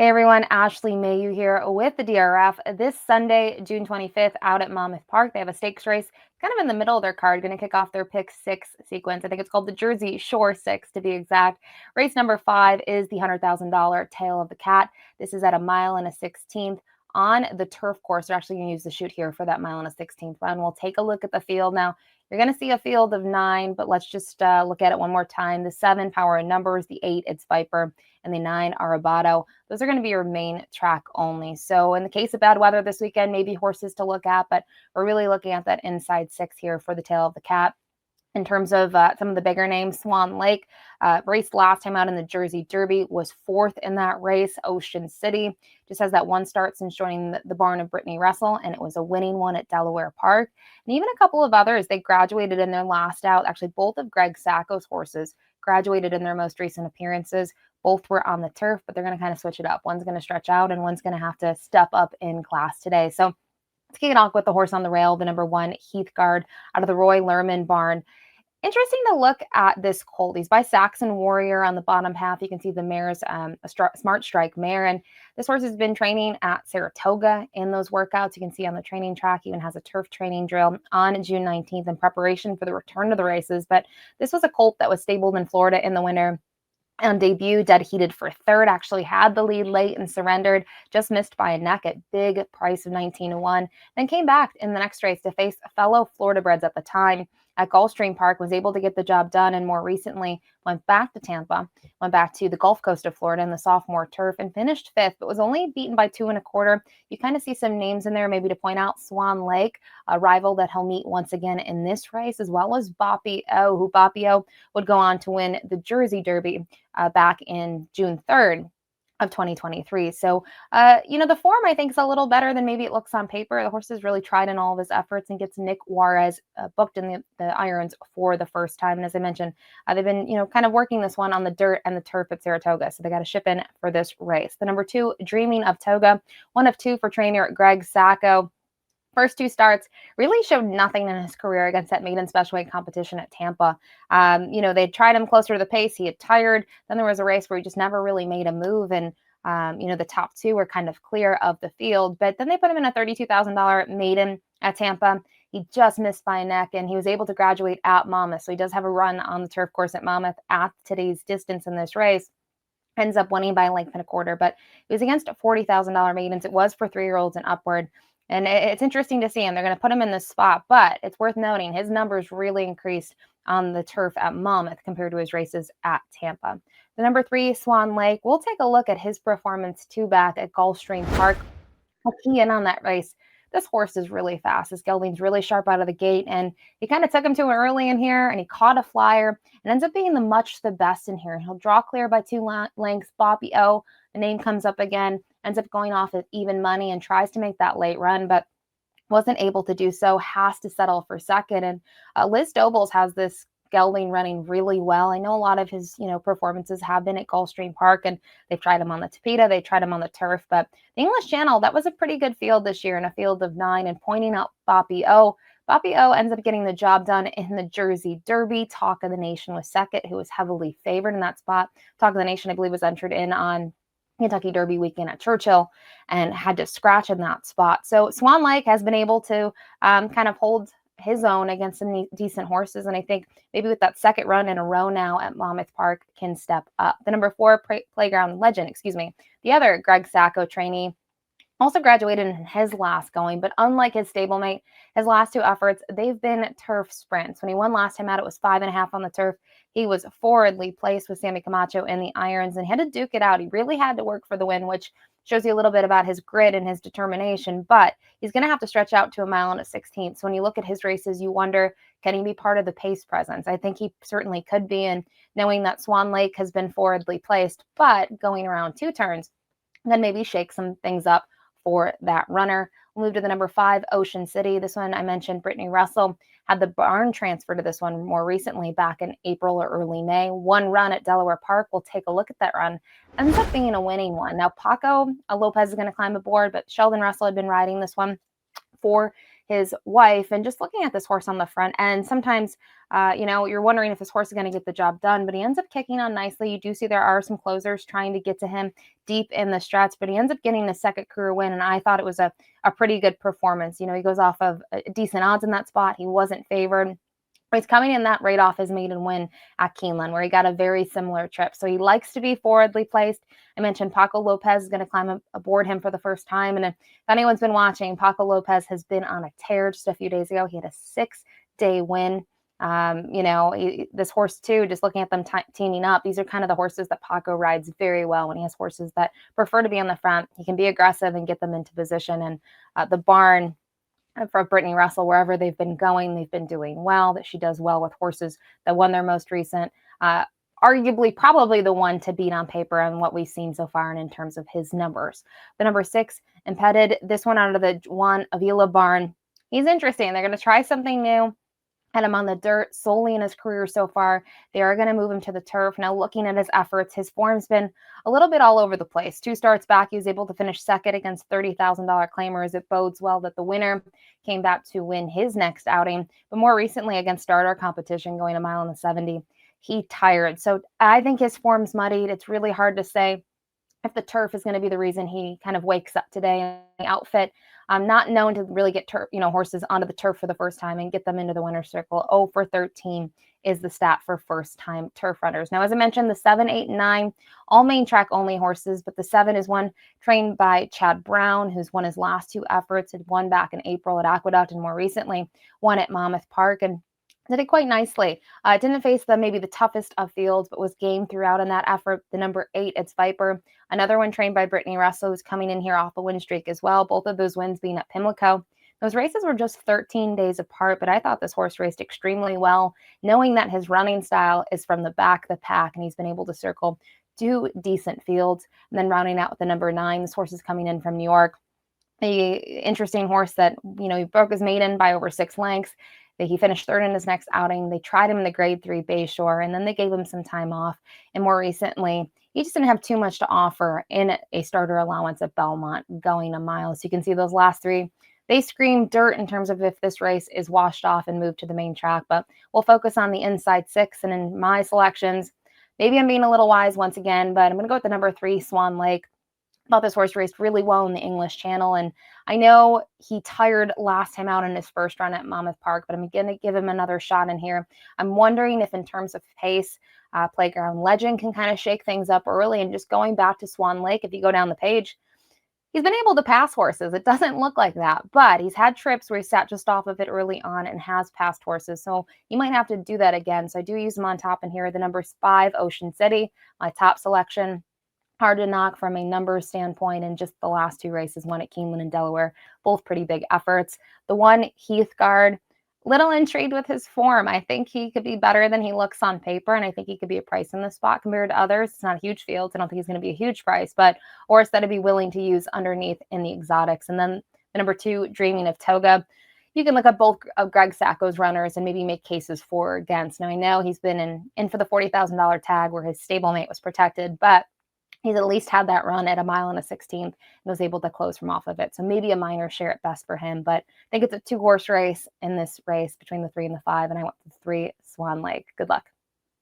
Hey everyone, Ashley Mailloux here with the DRF. This Sunday, June 25th, out at Monmouth Park, they have a stakes race kind of in the middle of their card, going to kick off their pick six sequence. I think it's called the Jersey Shore Six to be exact. Race number 5 is the $100,000 Tail of the Cat. This is at a mile and a 16th on the turf course. They're actually going to use the chute here for that mile and a 16th run. We'll take a look at the field now. You're going to see a field of 9, but let's just look at it one more time. The 7, Power in Numbers. The 8, It's Viper. And the 9, Arabato. Those are going to be your main track only. So in the case of bad weather this weekend, maybe horses to look at, but we're really looking at that inside 6 here for the Tail of the Cat. In terms of some of the bigger names, Swan Lake raced last time out in the Jersey Derby, was 4th in that race. Ocean City just has that one start since joining the barn of Brittany Russell, and it was a winning one at Delaware Park. And even a couple of others, they graduated in their last out. Actually, both of Greg Sacco's horses graduated in their most recent appearances. Both were on the turf, but they're going to kind of switch it up. One's going to stretch out, and one's going to have to step up in class today. So let's kick it off with the horse on the rail, the number 1, Heathguard, out of the Roy Lerman barn. Interesting to look at this colt. He's by Saxon Warrior on the bottom half. You can see the mare's a Smart Strike mare. And this horse has been training at Saratoga in those workouts. You can see on the training track, even has a turf training drill on June 19th in preparation for the return to the races. But this was a colt that was stabled in Florida in the winter. On debut, dead heated for 3rd, actually had the lead late and surrendered, just missed by a neck at big price of 19-1, then came back in the next race to face fellow Florida breds at the time at Gulfstream Park, was able to get the job done, and more recently went back to Tampa, went back to the Gulf Coast of Florida in the sophomore turf and finished 5th, but was only beaten by 2 1/4. You kind of see some names in there maybe to point out. Swan Lake, a rival that he'll meet once again in this race, as well as Boppy O, who Boppy O would go on to win the Jersey Derby back in June 3rd of 2023. So, the form I think is a little better than maybe it looks on paper. The horse has really tried in all of his efforts and gets Nick Juarez booked in the irons for the first time. And as I mentioned, they've been, kind of working this one on the dirt and the turf at Saratoga. So they got to ship in for this race. The number 2, Dreaming of Toga, 1 of 2 for trainer Greg Sacco. First 2 starts really showed nothing in his career against that maiden special weight competition at Tampa. They tried him closer to the pace. He had tired. Then there was a race where he just never really made a move. And, the top 2 were kind of clear of the field. But then they put him in a $32,000 maiden at Tampa. He just missed by a neck, and he was able to graduate at Monmouth. So he does have a run on the turf course at Monmouth at today's distance in this race. Ends up winning by a length and a quarter. But it was against $40,000 maidens. It was for 3-year-olds and upward. And it's interesting to see him. They're going to put him in this spot, but it's worth noting his numbers really increased on the turf at Monmouth compared to his races at Tampa. The number 3, Swan Lake, we'll take a look at his performance 2 back at Gulfstream Park. I'll key in on that race. This horse is really fast. His gelding's really sharp out of the gate, and he kind of took him to it early in here, and he caught a flyer and ends up being the best in here. He'll draw clear by 2 lengths. Boppy O, the name comes up again, ends up going off at even money and tries to make that late run, but wasn't able to do so, has to settle for second. And Liz Dobles has this gelding running really well. I know a lot of his, performances have been at Gulfstream Park, and they've tried him on the Tapeta, they tried him on the turf, but the English Channel, that was a pretty good field this year in a field of 9, and pointing out Boppy O. Boppy O ends up getting the job done in the Jersey Derby. Talk of the Nation was second, who was heavily favored in that spot. Talk of the Nation, I believe, was entered in on Kentucky Derby weekend at Churchill and had to scratch in that spot. So Swan Lake has been able to kind of hold his own against some decent horses. And I think maybe with that second run in a row now at Monmouth Park can step up. The number 4, Playground Legend, the other Greg Sacco trainee, also graduated in his last going, but unlike his stablemate, his last 2 efforts, they've been turf sprints. When he won last time out, it was 5.5 on the turf. He was forwardly placed with Sammy Camacho in the irons and had to duke it out. He really had to work for the win, which shows you a little bit about his grit and his determination, but he's going to have to stretch out to a mile and a 16th. So when you look at his races, you wonder, can he be part of the pace presence? I think he certainly could be, and knowing that Swan Lake has been forwardly placed, but going around 2 turns, then maybe shake some things up for that runner. We'll move to the number 5, Ocean City. This one I mentioned, Brittany Russell had the barn transfer to this one more recently back in April or early May. 1 run at Delaware Park. We'll take a look at that run. Ends up being a winning one. Now, Paco Lopez is going to climb aboard, but Sheldon Russell had been riding this one for his wife. And just looking at this horse on the front end, sometimes, you're wondering if this horse is going to get the job done, but he ends up kicking on nicely. You do see there are some closers trying to get to him deep in the stretch, but he ends up getting the second career win. And I thought it was a pretty good performance. He goes off of decent odds in that spot. He wasn't favored. He's coming in that right off his maiden win at Keeneland, where he got a very similar trip. So he likes to be forwardly placed. I mentioned Paco Lopez is going to climb aboard him for the first time. And if anyone's been watching, Paco Lopez has been on a tear just a few days ago. He had a 6-day win. This horse too, just looking at them teaming up, these are kind of the horses that Paco rides very well when he has horses that prefer to be on the front. He can be aggressive and get them into position. And the barn for Brittany Russell, wherever they've been going, they've been doing well, that she does well with horses that won their most recent. Arguably, probably the one to beat on paper and what we've seen so far and in terms of his numbers. The number 6, Impeded, this one out of the Juan Avila barn. He's interesting. They're going to try something new. Had him on the dirt solely in his career so far. They are going to move him to the turf. Now, looking at his efforts, his form's been a little bit all over the place. 2 starts back, he was able to finish second against $30,000 claimers. It bodes well that the winner came back to win his next outing. But more recently, against starter competition, going a mile in the 70, he tired. So I think his form's muddied. It's really hard to say if the turf is going to be the reason he kind of wakes up today in the outfit. I'm not known to really get horses onto the turf for the first time and get them into the winner's circle. 0 for 13 is the stat for first-time turf runners. Now, as I mentioned, the 7, 8, and 9, all main track only horses, but the 7 is one trained by Chad Brown, who's won his last 2 efforts, had won back in April at Aqueduct and more recently won at Monmouth Park. And did it quite nicely. Didn't face maybe the toughest of fields, but was game throughout in that effort. The number 8, it's Viper, another one trained by Brittany Russell, who's coming in here off a win streak as well. Both of those wins being at Pimlico. Those races were just 13 days apart, but I thought this horse raced extremely well, knowing that his running style is from the back of the pack, and he's been able to circle 2 decent fields. And then rounding out with the number 9, this horse is coming in from New York. The interesting horse that, he broke his maiden by over 6 lengths. He finished third in his next outing. They tried him in the grade 3 Bayshore, and then they gave him some time off. And more recently, he just didn't have too much to offer in a starter allowance at Belmont going a mile. So you can see those last 3, they scream dirt in terms of if this race is washed off and moved to the main track. But we'll focus on the inside 6. And in my selections, maybe I'm being a little wise once again, but I'm going to go with the number 3, Swan Lake. Thought this horse raced really well in the English Channel, and I know he tired last time out in his first run at Monmouth Park, but I'm going to give him another shot in here. I'm wondering if in terms of pace, Playground Legend can kind of shake things up early. And just going back to Swan Lake, if you go down the page, he's been able to pass horses. It doesn't look like that, but he's had trips where he sat just off of it early on and has passed horses. So you might have to do that again. So I do use him on top in here. The number 5, Ocean City, my top selection. Hard to knock from a numbers standpoint, and just the last 2 races, one at Keeneland and Delaware, both pretty big efforts. The 1, Heathguard, little intrigued with his form. I think he could be better than he looks on paper, and I think he could be a price in this spot compared to others. It's not a huge field, so I don't think he's going to be a huge price, but horse that I'd be willing to use underneath in the exotics. And then the number 2, Dreaming of Toga. You can look at both of Greg Sacco's runners and maybe make cases for or against. Now, I know he's been in for the $40,000 tag where his stablemate was protected, but he's at least had that run at a mile and a 16th and was able to close from off of it. So maybe a minor share at best for him, but I think it's a 2-horse race in this race between the 3 and the 5, and I went with 3, Swan Lake. Good luck.